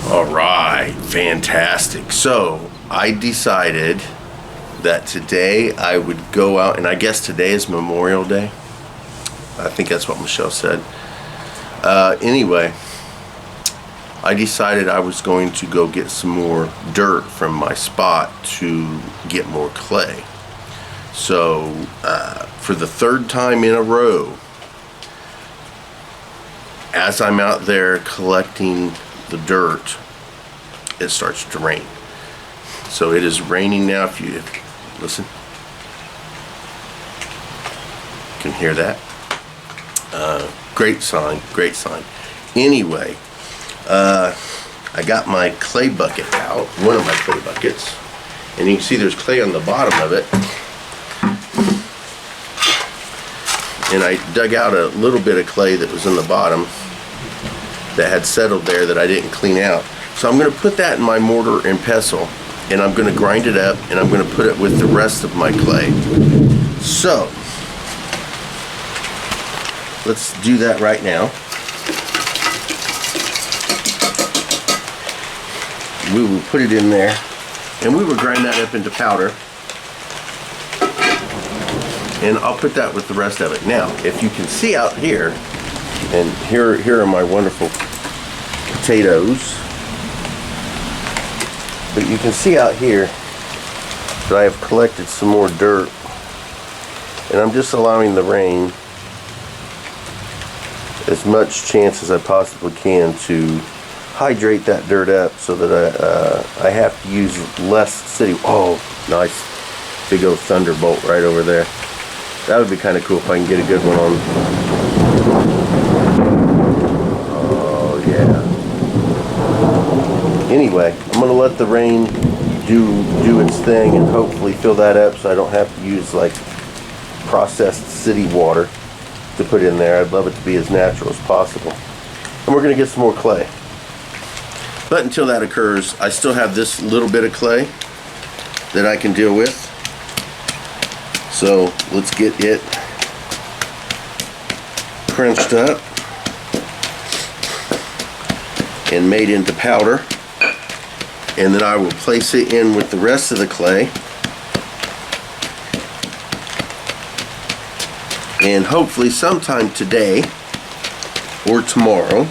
All right, fantastic. So I decided that today I would go out, and I guess today is Memorial Day. I think that's what Michelle said. Anyway, I decided I was going to go get some more dirt from my spot to get more clay. So for the third time in a row, as I'm out there collecting the dirt, it starts to rain. So it is raining now. If you listen, you can hear that. Great sign, great sign. Anyway, I got my clay bucket out, one of my clay buckets, and you can see there's clay on the bottom of it. And I dug out a little bit of clay that was in the bottom that had settled there that I didn't clean out. So I'm going to put that in my mortar and pestle, and I'm going to grind it up, and I'm going to put it with the rest of my clay. So let's do that right now. We will put it in there, and we will grind that up into powder, and I'll put that with the rest of it. Now, if you can see out here, and here are my wonderful potatoes, but you can see out here that I have collected some more dirt, and I'm just allowing the rain as much chance as I possibly can to hydrate that dirt up so that I have to use less city. Oh, nice big old thunderbolt right over there. That would be kind of cool if I can get a good one on. Oh yeah. Anyway, I'm gonna let the rain do its thing and hopefully fill that up so I don't have to use like processed city water to put in there. I'd love it to be as natural as possible. And we're gonna get some more clay. But until that occurs, I still have this little bit of clay that I can deal with. So let's get it crunched up and made into powder. And then I will place it in with the rest of the clay. And hopefully sometime today or tomorrow,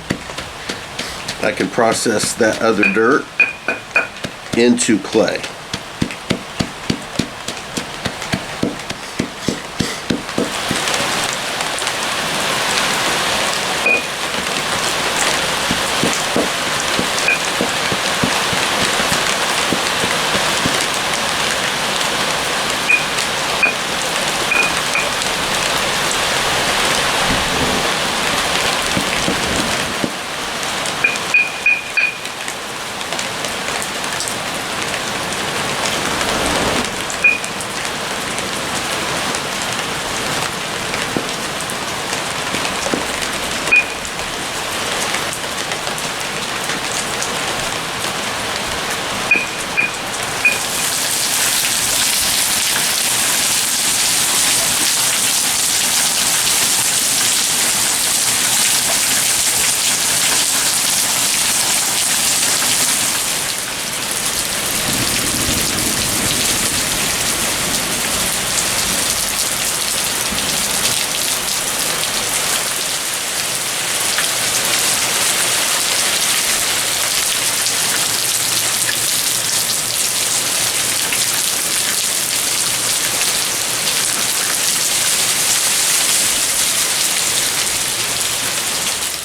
I can process that other dirt into clay.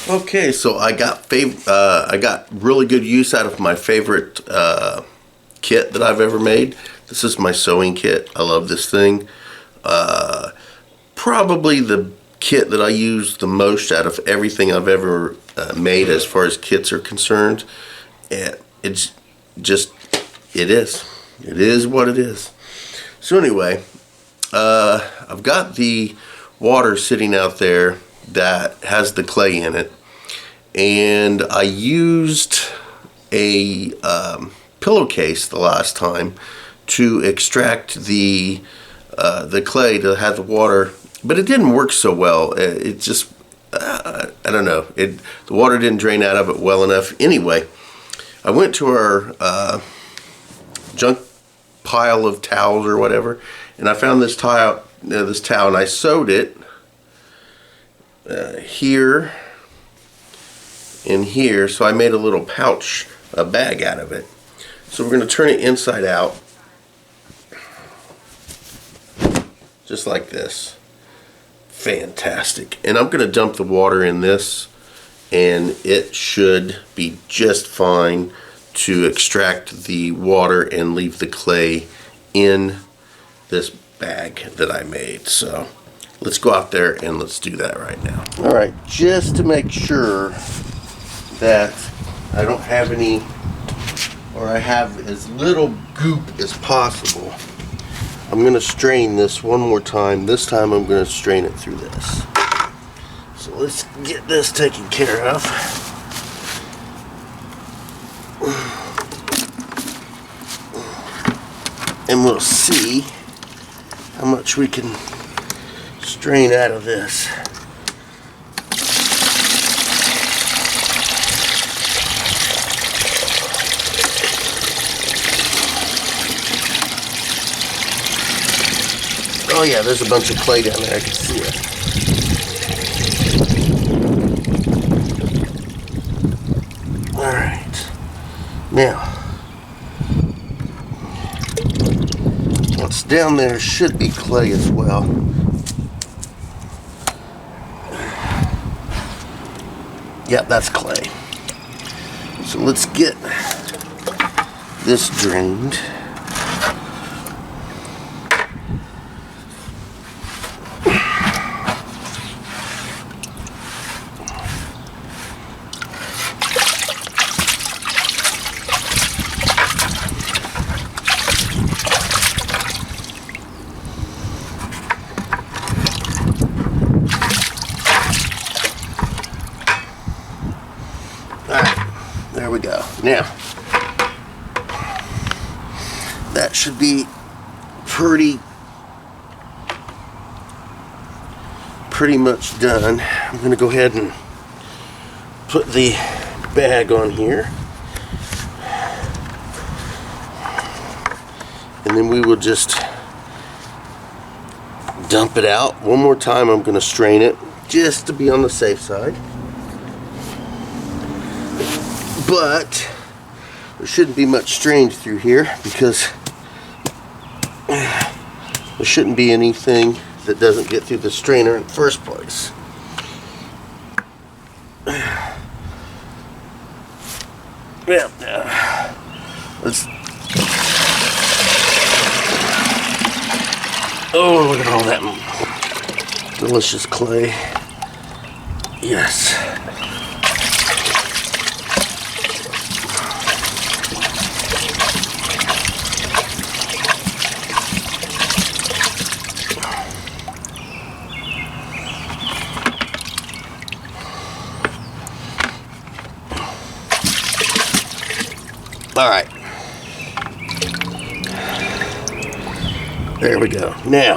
Okay, so I got really good use out of my favorite kit that I've ever made. This is my sewing kit. I love this thing. Probably the kit that I use the most out of everything I've ever made as far as kits are concerned. And it is what it is. So anyway, I've got the water sitting out there that has the clay in it, and I used a pillowcase the last time to extract the clay to have the water, but it didn't work so well. It just I don't know, the water didn't drain out of it well enough. Anyway, I went to our junk pile of towels or whatever, and I found this towel, and I sewed it here and here, so I made a little pouch, a bag out of it. So we're going to turn it inside out, just like this. Fantastic. And I'm going to dump the water in this, and it should be just fine to extract the water and leave the clay in this bag that I made. So let's go out there and let's do that right now. All right, just to make sure that I don't have any, or I have as little goop as possible, I'm going to strain this one more time. This time I'm going to strain it through this. So let's get this taken care of. And we'll see how much we can strain out of this. Oh yeah, there's a bunch of clay down there, I can see it. Alright, now, what's down there should be clay as well. Yep, that's clay. So let's get this drained. There we go. Now, that should be pretty much done. I'm going to go ahead and put the bag on here. And then we will just dump it out. One more time I'm going to strain it just to be on the safe side. But there shouldn't be much strained through here because there shouldn't be anything that doesn't get through the strainer in the first place. Yeah, let's. Oh, look at all that delicious clay. Yes. All right, there we go. Now,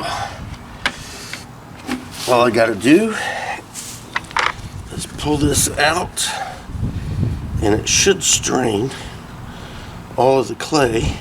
all I got to do is pull this out, and it should strain all of the clay.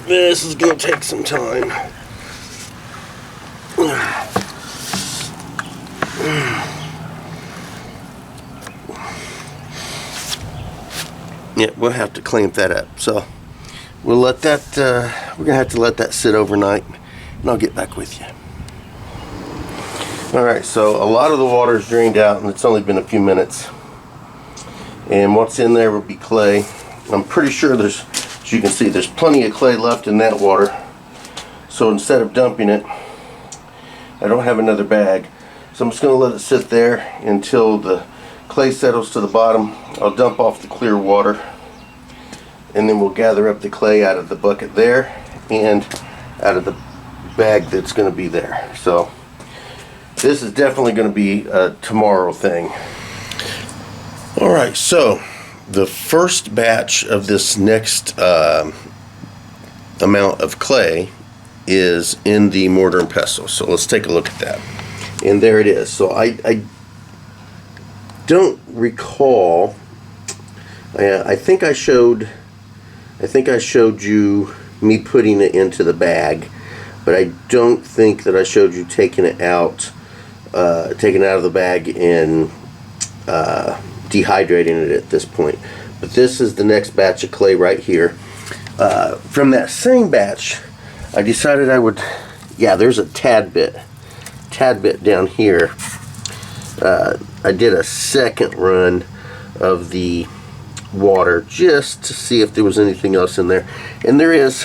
This is going to take some time. Yeah, we'll have to clamp that up. So we'll let that, we're going to have to let that sit overnight, and I'll get back with you. Alright, so a lot of the water is drained out, and it's only been a few minutes. And what's in there will be clay. I'm pretty sure there's, as you can see, there's plenty of clay left in that water. So instead of dumping it, I don't have another bag. So I'm just going to let it sit there until the clay settles to the bottom. I'll dump off the clear water, and then we'll gather up the clay out of the bucket there and out of the bag that's going to be there. So this is definitely going to be a tomorrow thing. All right, so the first batch of this next amount of clay is in the mortar and pestle. So let's take a look at that. And there it is. So I don't recall. I think I showed you me putting it into the bag, but I don't think that I showed you taking it out of the bag and dehydrating it at this point. But this is the next batch of clay right here. From that same batch, I decided I would, yeah, there's a tad bit down here. I did a second run of the water just to see if there was anything else in there, and there is,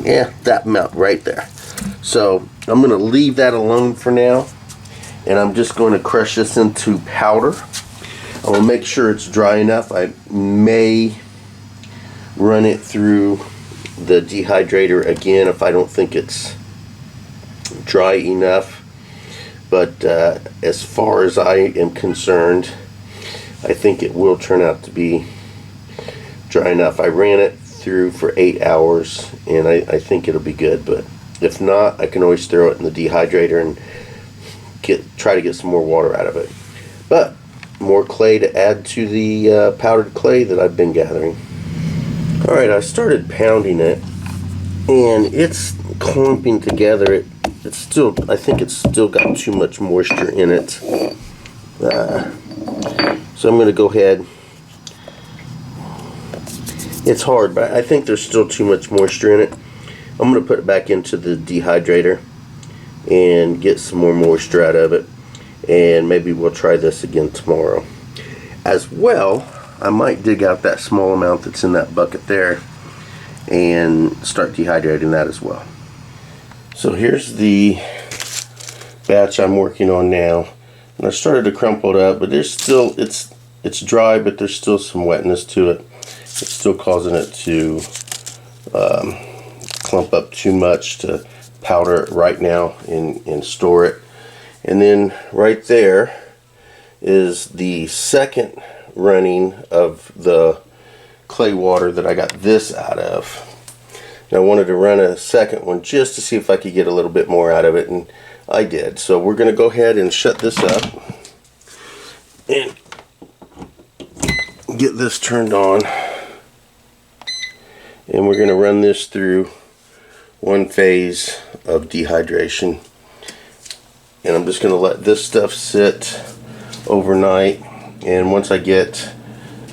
yeah, that amount right there. So I'm going to leave that alone for now, and I'm just going to crush this into powder. I will make sure it's dry enough. I may run it through the dehydrator again if I don't think it's dry enough, but as far as I am concerned, I think it will turn out to be dry enough. I ran it through for 8 hours, and I think it'll be good, but if not, I can always throw it in the dehydrator and try to get some more water out of it. But more clay to add to the powdered clay that I've been gathering. Alright, I started pounding it, and it's clumping together. It's still, I think it's still got too much moisture in it. So I'm going to go ahead. It's hard, but I think there's still too much moisture in it. I'm going to put it back into the dehydrator and get some more moisture out of it, and maybe we'll try this again tomorrow. As well, I might dig out that small amount that's in that bucket there and start dehydrating that as well. So here's the batch I'm working on now, and I started to crumple it up, but there's still, it's dry, but there's still some wetness to it. It's still causing it to clump up too much to powder it right now and store it. And then right there is the second running of the clay water that I got this out of. And I wanted to run a second one just to see if I could get a little bit more out of it, and I did. So we're going to go ahead and shut this up and get this turned on, and we're going to run this through one phase of dehydration. And I'm just going to let this stuff sit overnight, and once I get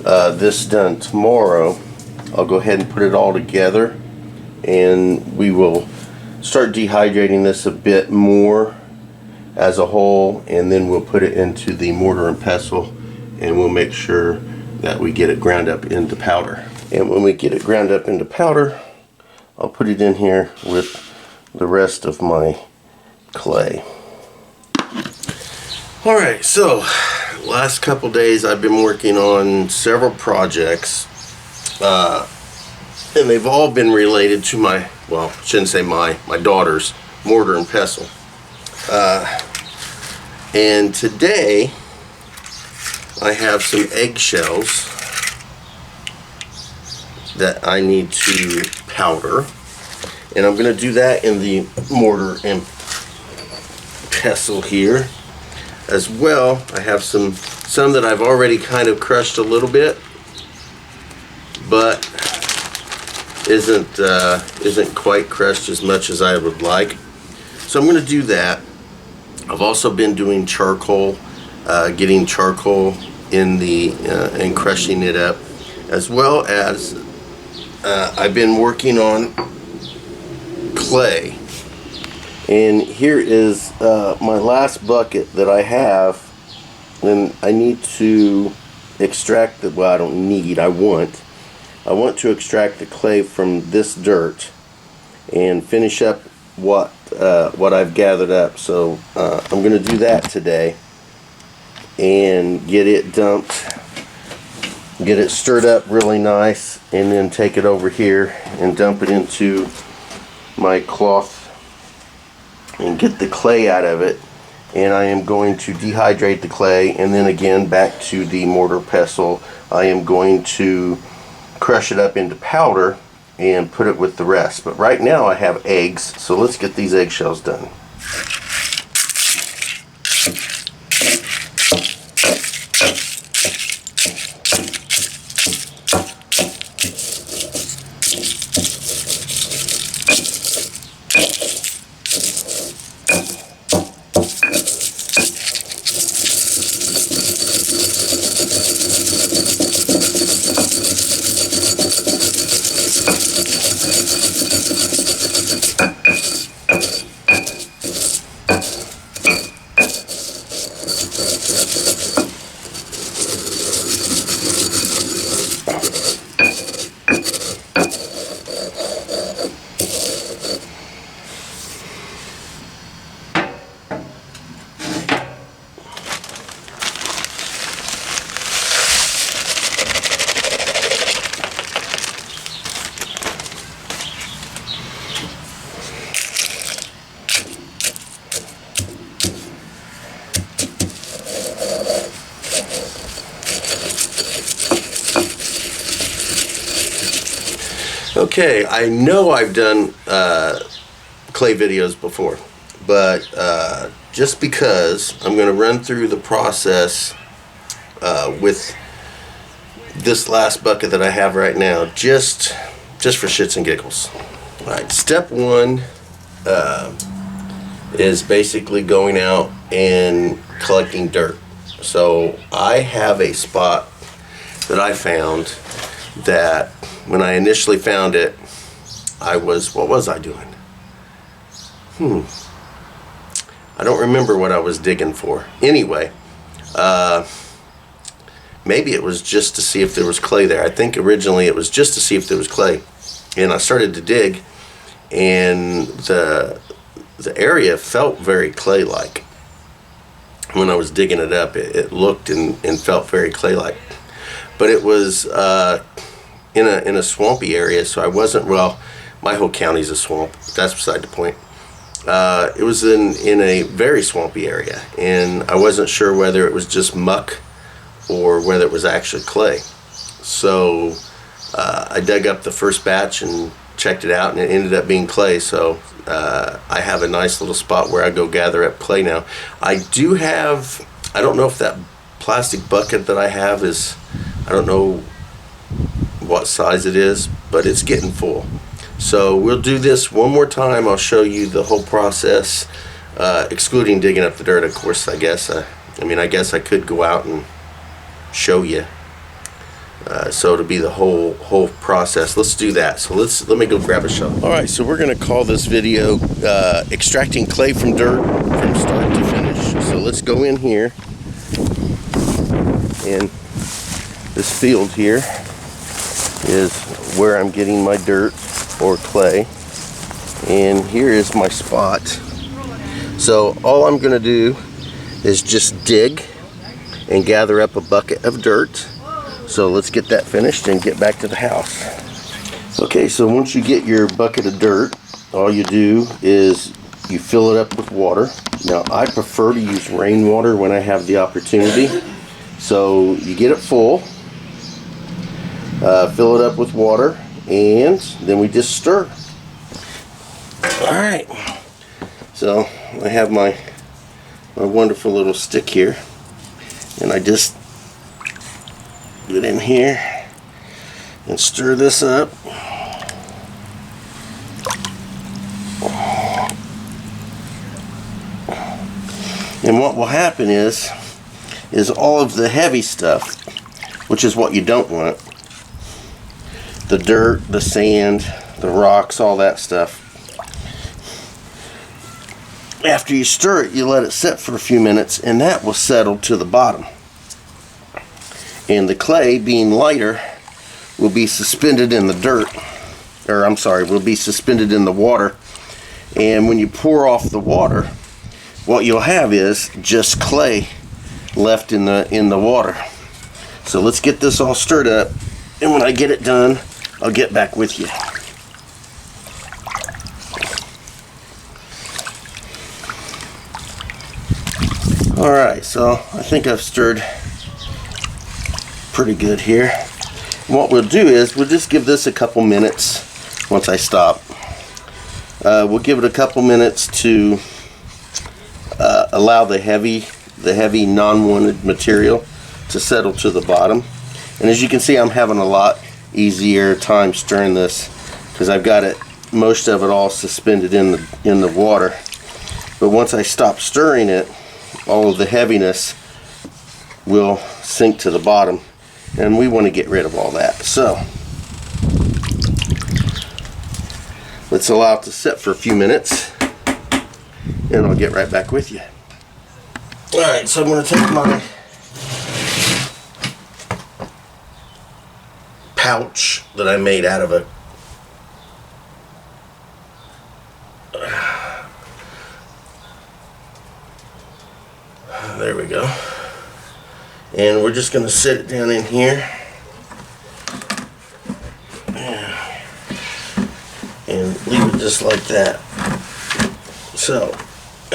this done tomorrow, I'll go ahead and put it all together, and we will start dehydrating this a bit more as a whole, and then we'll put it into the mortar and pestle, and we'll make sure that we get it ground up into powder. And when we get it ground up into powder, I'll put it in here with the rest of my clay. Alright, so last couple days I've been working on several projects, and they've all been related to my, well, I shouldn't say my daughter's mortar and pestle. And today I have some eggshells that I need to powder, and I'm going to do that in the mortar and pestle here. As well, I have some that I've already kind of crushed a little bit, but isn't quite crushed as much as I would like. So I'm going to do that. I've also been doing charcoal, getting charcoal in the and crushing it up, as well as I've been working on clay. And here is my last bucket that I have, and I need to extract the, well, I don't need, I want to extract the clay from this dirt and finish up what I've gathered up. So I'm going to do that today and get it dumped, get it stirred up really nice, and then take it over here and dump it into my cloth and get the clay out of it. And I am going to dehydrate the clay, and then again back to the mortar pestle. I am going to crush it up into powder and put it with the rest. But right now I have eggs, so let's get these eggshells done. Okay, I know I've done clay videos before, but just because I'm going to run through the process with this last bucket that I have right now, just for shits and giggles. All right, step one is basically going out and collecting dirt. So I have a spot that I found that when I initially found it, what was I doing? I don't remember what I was digging for. Anyway, maybe it was just to see if there was clay there. I think originally it was just to see if there was clay. And I started to dig, and the area felt very clay-like. When I was digging it up, it looked and felt very clay-like. But it was in a swampy area, so I wasn't, well, my whole county's a swamp. That's beside the point. It was in a very swampy area, and I wasn't sure whether it was just muck or whether it was actually clay. So I dug up the first batch and checked it out, and it ended up being clay. So I have a nice little spot where I go gather up clay now. I do have, I don't know if that plastic bucket that I have is, I don't know what size it is, but it's getting full. So we'll do this one more time. I'll show you the whole process, excluding digging up the dirt, of course. I guess I could go out and show you. So it'll be the whole process. Let's do that. So let me go grab a shovel. All right, so we're gonna call this video extracting clay from dirt from start to finish. So let's go in here, and this field here is where I'm getting my dirt or clay, and here is my spot. So all I'm gonna do is just dig and gather up a bucket of dirt. So let's get that finished and get back to the house. Okay, so once you get your bucket of dirt, all you do is you fill it up with water. Now I prefer to use rainwater when I have the opportunity. So you get it full, fill it up with water, and then we just stir. Alright, so I have my wonderful little stick here, and I just get in here and stir this up. And what will happen is all of the heavy stuff, which is what you don't want, the dirt, the sand, the rocks, all that stuff, after you stir it, you let it sit for a few minutes, and that will settle to the bottom. And the clay, being lighter, will be suspended in the dirt, or I'm sorry, will be suspended in the water. And when you pour off the water, what you'll have is just clay left in the water. So let's get this all stirred up, and when I get it done, I'll get back with you. Alright, so I think I've stirred pretty good here. What we'll do is we'll just give this a couple minutes once I stop. We'll give it a couple minutes to allow the heavy non-wanted material to settle to the bottom. And as you can see, I'm having a lot easier time stirring this because I've got it, most of it all suspended in the water. But once I stop stirring it, all of the heaviness will sink to the bottom, and we want to get rid of all that. So let's allow it to sit for a few minutes, and I'll get right back with you. Alright, so I'm going to take my pouch that I made out of a there we go, and we're just going to set it down in here and leave it just like that. So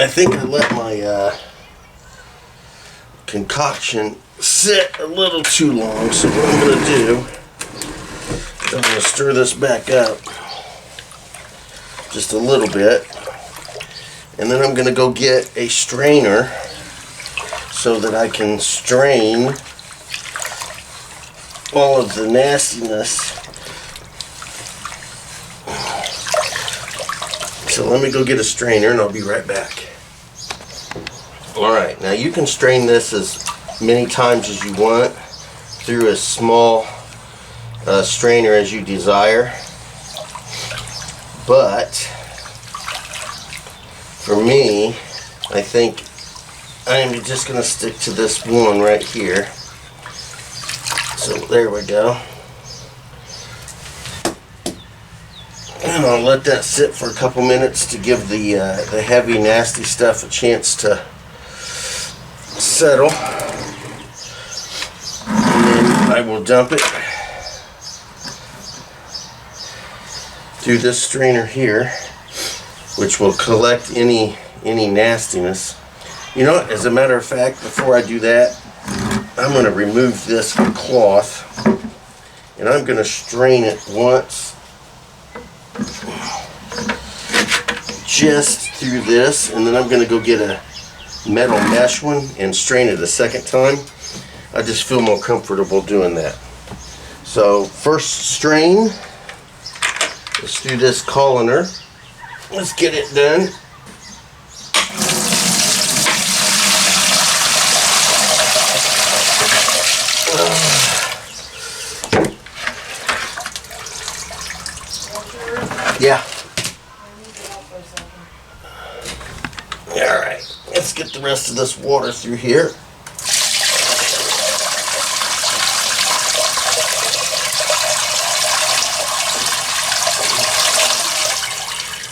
I think I let my concoction sit a little too long, so what I'm going to do is I'm going to stir this back up just a little bit, and then I'm going to go get a strainer so that I can strain all of the nastiness. So let me go get a strainer and I'll be right back. Alright, now you can strain this as many times as you want through a small strainer as you desire, but for me, I think I'm just going to stick to this one right here. So there we go. And I'll let that sit for a couple minutes to give the heavy, nasty stuff a chance to settle. And then I will dump it through this strainer here, which will collect any nastiness. You know what, as a matter of fact, before I do that, I'm going to remove this cloth and I'm going to strain it once just through this, and then I'm going to go get a metal mesh one and strain it a second time. I just feel more comfortable doing that. So first strain, let's do this colander. Let's get it done. Yeah. Alright, let's get the rest of this water through here.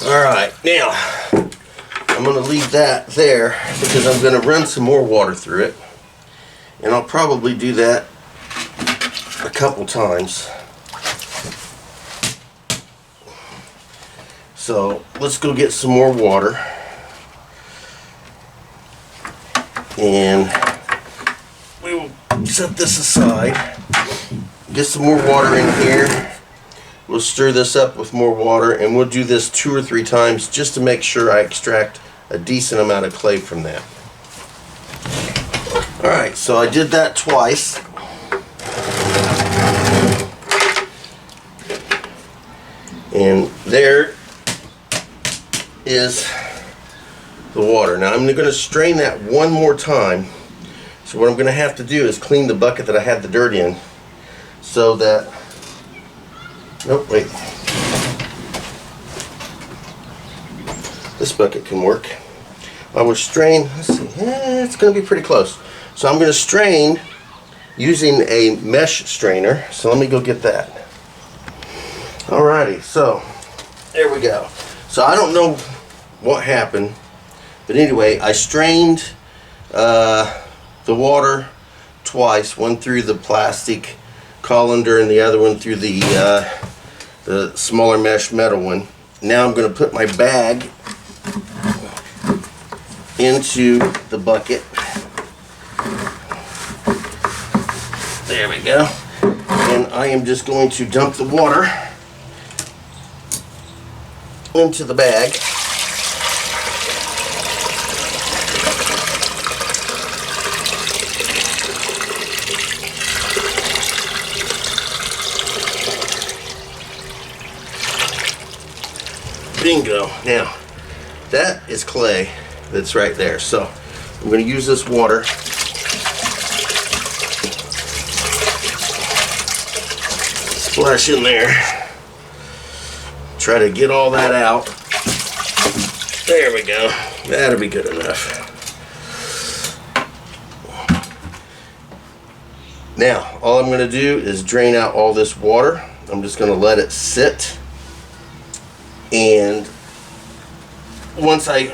Alright, now I'm going to leave that there because I'm going to run some more water through it. And I'll probably do that a couple times. So let's go get some more water, and we will set this aside, get some more water in here. We'll stir this up with more water, and we'll do this 2 or 3 times just to make sure I extract a decent amount of clay from that. Alright, so I did that twice. And there is the water. Now I'm going to strain that one more time. So what I'm going to have to do is clean the bucket that I had the dirt in, so that, nope, wait, this bucket can work. I will strain, let's see, it's going to be pretty close. So I'm going to strain using a mesh strainer. So let me go get that. Alrighty, so there we go. So I don't know what happened, but anyway, I strained the water twice, one through the plastic colander and the other one through the smaller mesh metal one. Now I'm going to put my bag into the bucket. There we go. And I am just going to dump the water into the bag. Bingo. Now, that is clay that's right there. So I'm going to use this water splash in there. Try to get all that out. There we go. That'll be good enough. Now, all I'm going to do is drain out all this water. I'm just going to let it sit. And once I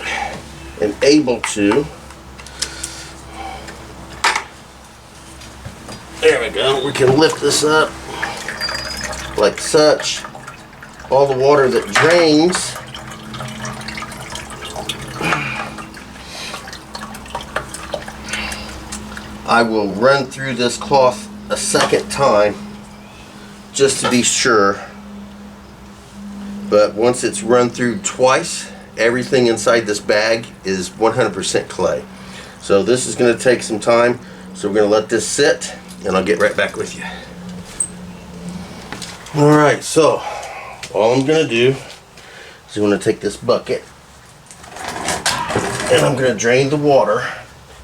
am able to, there we go, we can lift this up like such. All the water that drains I will run through this cloth a second time just to be sure. But once it's run through twice, everything inside this bag is 100% clay. So this is going to take some time. So we're going to let this sit, and I'll get right back with you. Alright, so all I'm going to do is I'm going to take this bucket and I'm going to drain the water.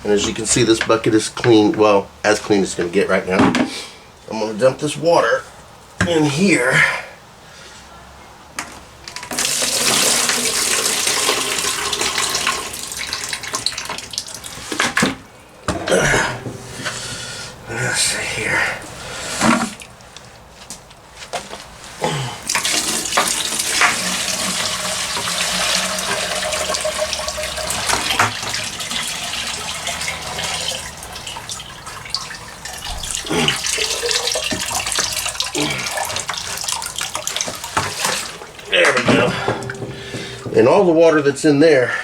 And as you can see, this bucket is clean, well, as clean as it's going to get right now. I'm going to dump this water in here. Let's see here. There we go. And all the water that's in there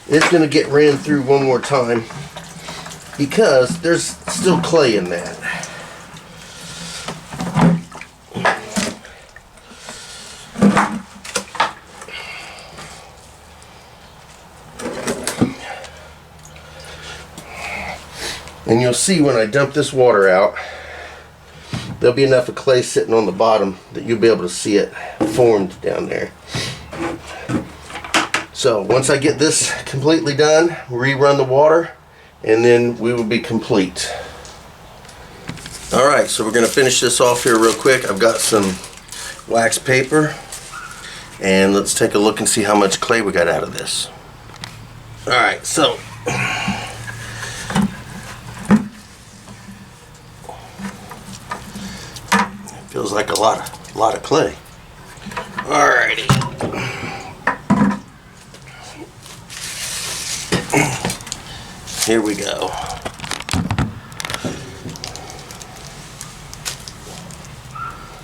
is going to get ran through one more time because there's still clay in that. And you'll see when I dump this water out, there'll be enough of clay sitting on the bottom that you'll be able to see it formed down there. So once I get this completely done, rerun the water, and then we will be complete. Alright, so we're going to finish this off here real quick. I've got some wax paper, and let's take a look and see how much clay we got out of this. Alright, so feels like a lot of clay. Alrighty. Here we go.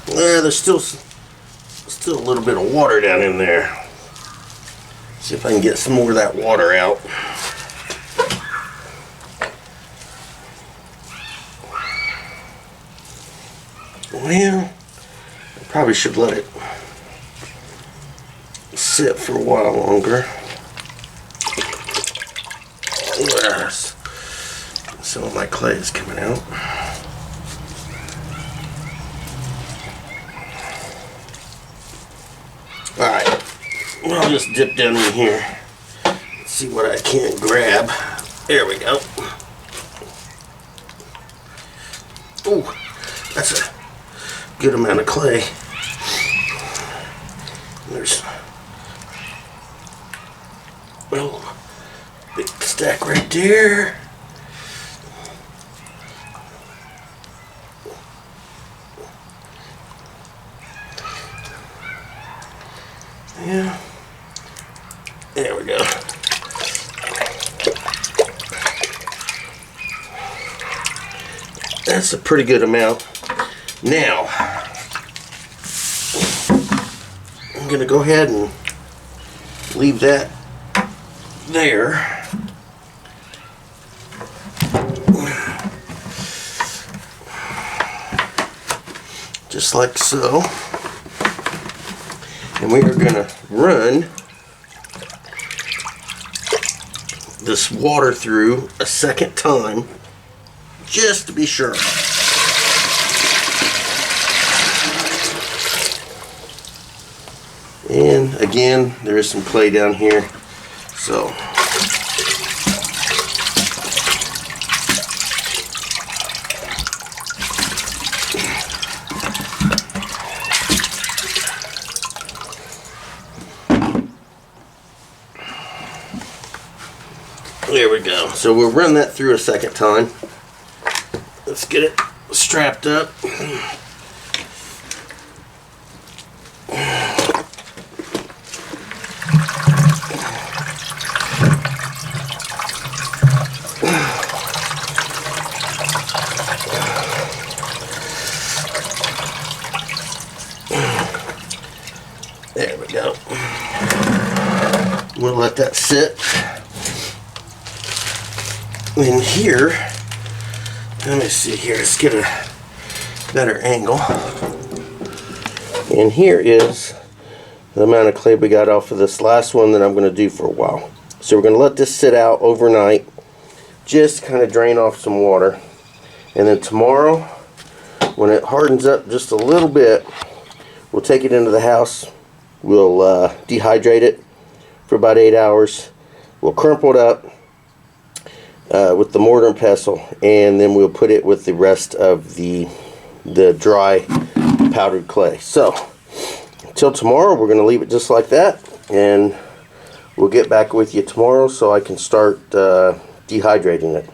There's still a little bit of water down in there. See if I can get some more of that water out. Well, I probably should let it sit for a while longer. Yes. Some of my clay is coming out. Alright, I'll just dip down in here. Let's see what I can grab. There we go. Ooh, that's a good amount of clay. There's a big stack right there. Yeah, there we go. That's a pretty good amount. Now, I'm going to go ahead and leave that there. just like so. And we are going to run this water through a second time, just to be sure. And again, there is some clay down here, so there we go. So we'll run that through a second time. Let's get it strapped up. There we go. We'll let that sit. In here, let me see here, let's get a better angle. And here is the amount of clay we got off of this last one that I'm going to do for a while. So we're going to let this sit out overnight, just kind of drain off some water. And then tomorrow, when it hardens up just a little bit, we'll take it into the house. We'll dehydrate it for about 8 hours. We'll crumple it up with the mortar and pestle, and then we'll put it with the rest of the dry powdered clay. So until tomorrow, we're going to leave it just like that, and we'll get back with you tomorrow so I can start dehydrating it.